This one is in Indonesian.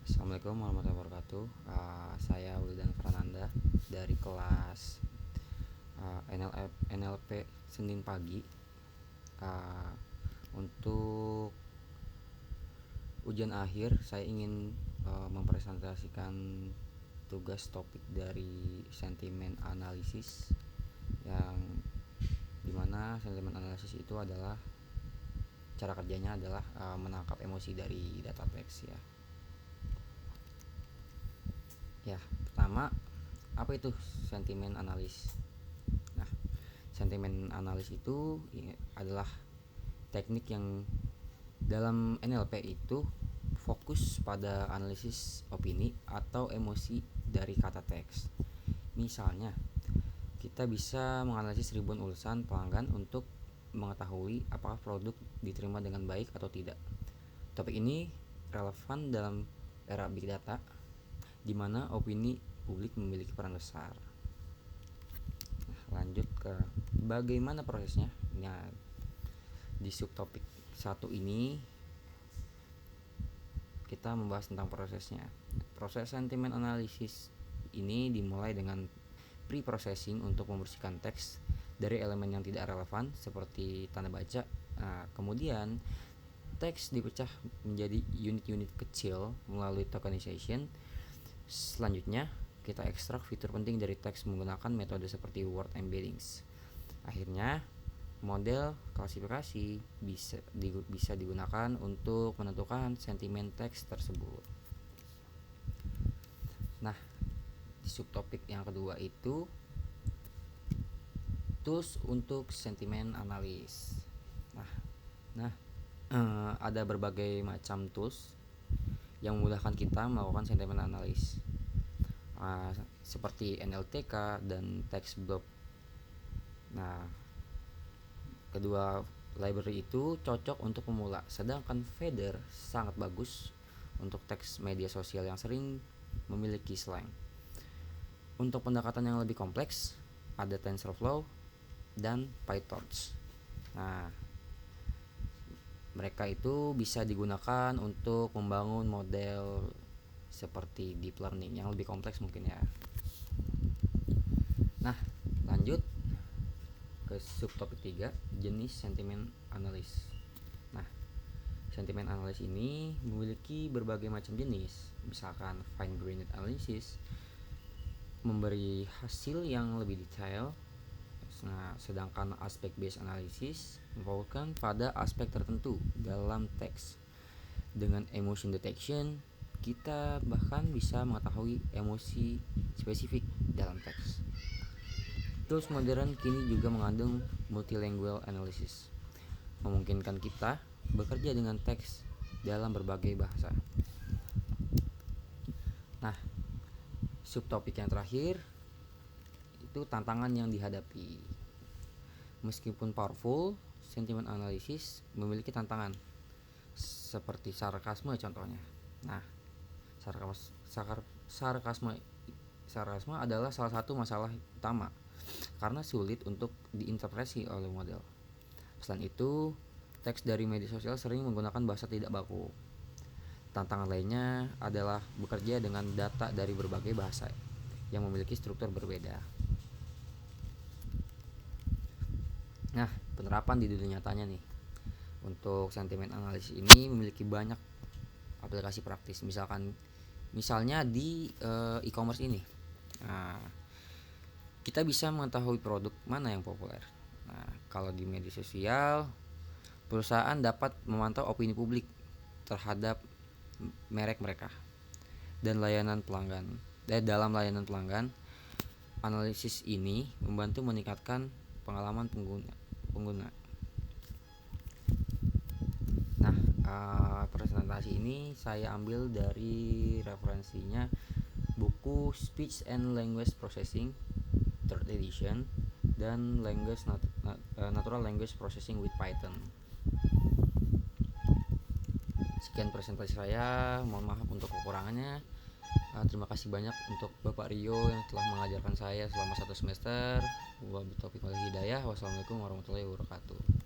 Assalamualaikum warahmatullahi wabarakatuh. Saya Wildan Fernanda dari kelas NLP Senin pagi. Untuk ujian akhir, saya ingin mempresentasikan tugas topik dari sentimen analisis, yang dimana sentimen analisis itu adalah cara kerjanya adalah menangkap emosi dari data teks ya. Pertama, apa itu sentimen analis? Nah, sentimen analis itu adalah teknik yang dalam NLP itu fokus pada analisis opini atau emosi dari kata teks. Misalnya, kita bisa menganalisis ribuan urusan pelanggan untuk mengetahui apakah produk diterima dengan baik atau tidak. Topik ini relevan dalam era big data, di mana opini publik memiliki peran besar. Lanjut ke bagaimana prosesnya. Nah, di subtopik 1 ini kita membahas tentang prosesnya. Proses sentimen analisis ini dimulai dengan pre-processing untuk membersihkan teks dari elemen yang tidak relevan seperti tanda baca. Kemudian teks dipecah menjadi unit-unit kecil melalui tokenization. Selanjutnya, kita ekstrak fitur penting dari teks menggunakan metode seperti word embeddings. Akhirnya, model klasifikasi bisa digunakan untuk menentukan sentimen teks tersebut. Nah, di subtopik yang kedua itu tools untuk sentimen analis. Ada berbagai macam tools yang memudahkan kita melakukan sentimen analis, seperti NLTK dan TextBlob. Nah, kedua library itu cocok untuk pemula, sedangkan Feather sangat bagus untuk teks media sosial yang sering memiliki slang. Untuk pendekatan yang lebih kompleks, ada TensorFlow dan PyTorch. Nah, mereka itu bisa digunakan untuk membangun model seperti deep learning yang lebih kompleks mungkin ya. Nah, lanjut ke subtopik 3, jenis sentimen analis. Nah, sentimen analis ini memiliki berbagai macam jenis. Misalkan fine-grained analysis memberi hasil yang lebih detail. Sedangkan aspect based analysis memfokuskan pada aspek tertentu dalam teks. Dengan emotion detection, kita bahkan bisa mengetahui emosi spesifik dalam teks. Tools modern kini juga mengandung multilingual analysis, memungkinkan kita bekerja dengan teks dalam berbagai bahasa. Nah, subtopik yang terakhir itu tantangan yang dihadapi. Meskipun powerful, sentimen analisis memiliki tantangan seperti sarkasme contohnya. Nah, sarkasme adalah salah satu masalah utama karena sulit untuk diinterpretasi oleh model. Selain itu, teks dari media sosial sering menggunakan bahasa tidak baku. Tantangan lainnya adalah bekerja dengan data dari berbagai bahasa yang memiliki struktur berbeda. Nah, penerapan di dunia nyatanya nih. Untuk sentimen analisis ini memiliki banyak aplikasi praktis. Misalnya di e-commerce ini. Nah, kita bisa mengetahui produk mana yang populer. Nah, kalau di media sosial, perusahaan dapat memantau opini publik terhadap merek mereka dan layanan pelanggan. Dalam layanan pelanggan, analisis ini membantu meningkatkan pengalaman pengguna. Nah, presentasi ini saya ambil dari referensinya buku Speech and Language Processing 3rd edition dan Natural Language Processing with Python. Sekian presentasi saya, mohon maaf untuk kekurangannya. Terima kasih banyak untuk Bapak Rio yang telah mengajarkan saya selama 1 semester. Wabillahi taufiq wal hidayah. Wassalamualaikum warahmatullahi wabarakatuh.